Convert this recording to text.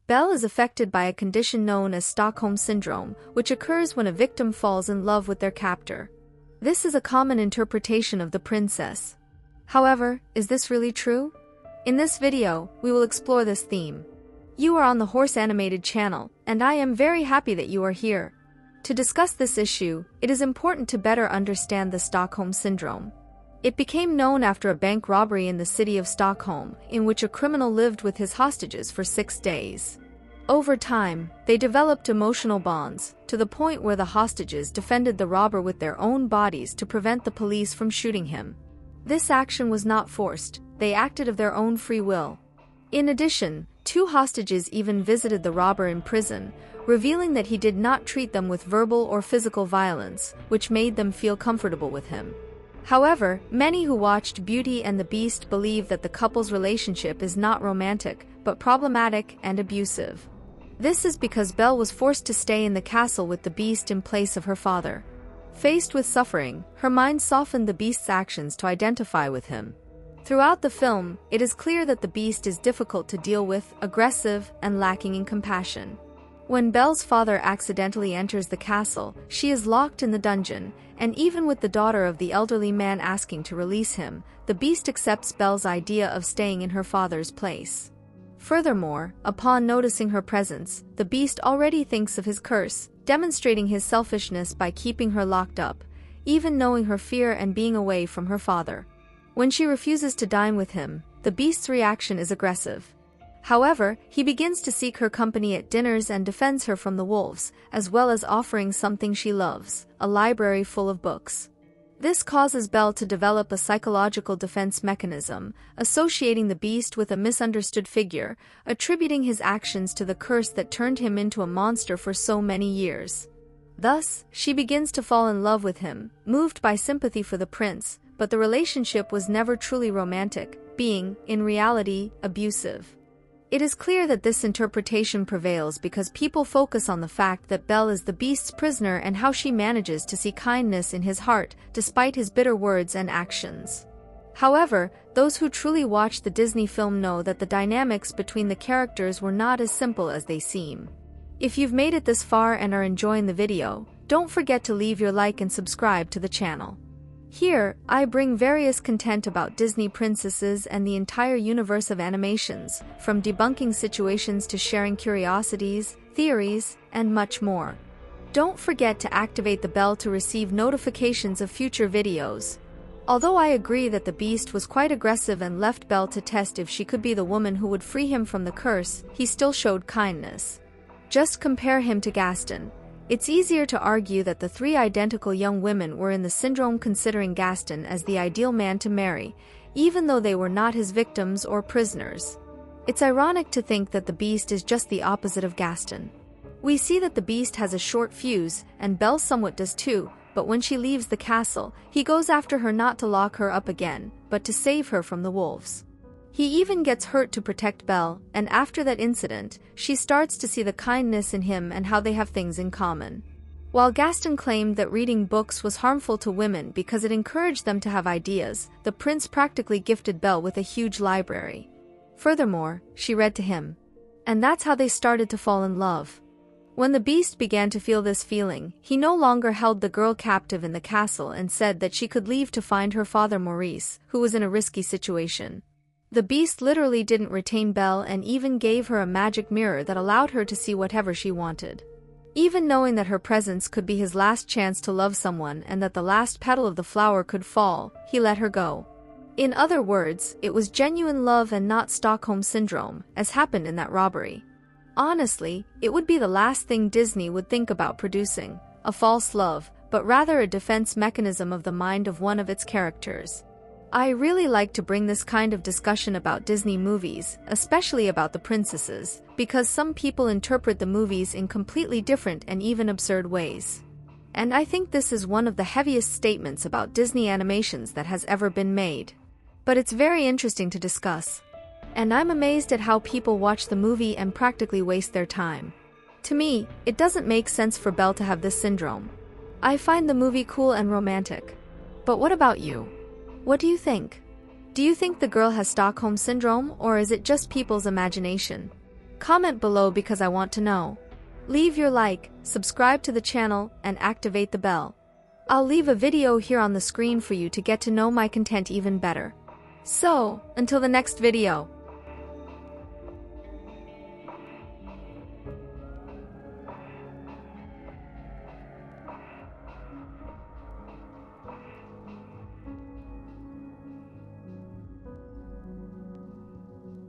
Belle is affected by a condition known as Stockholm Syndrome, which occurs when a victim falls in love with their captor. This is a common interpretation of the princess. However, is this really true? In this video, we will explore this theme. You are on the Horse Animated channel, and I am very happy that you are here. To discuss this issue, it is important to better understand the Stockholm Syndrome. It became known after a bank robbery in the city of Stockholm, in which a criminal lived with his hostages for 6 days. Over time, they developed emotional bonds, to the point where the hostages defended the robber with their own bodies to prevent the police from shooting him. This action was not forced, they acted of their own free will. In addition, 2 hostages even visited the robber in prison, revealing that he did not treat them with verbal or physical violence, which made them feel comfortable with him. However, many who watched Beauty and the Beast believe that the couple's relationship is not romantic, but problematic and abusive. This is because Belle was forced to stay in the castle with the Beast in place of her father. Faced with suffering, her mind softened the Beast's actions to identify with him. Throughout the film, it is clear that the Beast is difficult to deal with, aggressive, and lacking in compassion. When Belle's father accidentally enters the castle, she is locked in the dungeon, and even with the daughter of the elderly man asking to release him, the Beast accepts Belle's idea of staying in her father's place. Furthermore, upon noticing her presence, the Beast already thinks of his curse, demonstrating his selfishness by keeping her locked up, even knowing her fear and being away from her father. When she refuses to dine with him, the Beast's reaction is aggressive. However, he begins to seek her company at dinners and defends her from the wolves, as well as offering something she loves, a library full of books. This causes Belle to develop a psychological defense mechanism, associating the Beast with a misunderstood figure, attributing his actions to the curse that turned him into a monster for so many years. Thus, she begins to fall in love with him, moved by sympathy for the prince, but the relationship was never truly romantic, being, in reality, abusive. It is clear that this interpretation prevails because people focus on the fact that Belle is the Beast's prisoner and how she manages to see kindness in his heart despite his bitter words and actions. However, those who truly watch the Disney film know that the dynamics between the characters were not as simple as they seem. If you've made it this far and are enjoying the video, don't forget to leave your like and subscribe to the channel. Here, I bring various content about Disney princesses and the entire universe of animations, from debunking situations to sharing curiosities, theories, and much more. Don't forget to activate the bell to receive notifications of future videos. Although I agree that the Beast was quite aggressive and left Belle to test if she could be the woman who would free him from the curse, he still showed kindness. Just compare him to Gaston. It's easier to argue that the 3 identical young women were in the syndrome, considering Gaston as the ideal man to marry, even though they were not his victims or prisoners. It's ironic to think that the Beast is just the opposite of Gaston. We see that the Beast has a short fuse, and Belle somewhat does too, but when she leaves the castle, he goes after her not to lock her up again, but to save her from the wolves. He even gets hurt to protect Belle, and after that incident, she starts to see the kindness in him and how they have things in common. While Gaston claimed that reading books was harmful to women because it encouraged them to have ideas, the prince practically gifted Belle with a huge library. Furthermore, she read to him. And that's how they started to fall in love. When the Beast began to feel this feeling, he no longer held the girl captive in the castle and said that she could leave to find her father Maurice, who was in a risky situation. The Beast literally didn't retain Belle and even gave her a magic mirror that allowed her to see whatever she wanted. Even knowing that her presence could be his last chance to love someone and that the last petal of the flower could fall, he let her go. In other words, it was genuine love and not Stockholm Syndrome, as happened in that robbery. Honestly, it would be the last thing Disney would think about producing, a false love, but rather a defense mechanism of the mind of one of its characters. I really like to bring this kind of discussion about Disney movies, especially about the princesses, because some people interpret the movies in completely different and even absurd ways. And I think this is one of the heaviest statements about Disney animations that has ever been made. But it's very interesting to discuss. And I'm amazed at how people watch the movie and practically waste their time. To me, it doesn't make sense for Belle to have this syndrome. I find the movie cool and romantic. But what about you? What do you think? Do you think the girl has Stockholm Syndrome, or is it just people's imagination? Comment below because I want to know. Leave your like, subscribe to the channel, and activate the bell. I'll leave a video here on the screen for you to get to know my content even better. So, until the next video.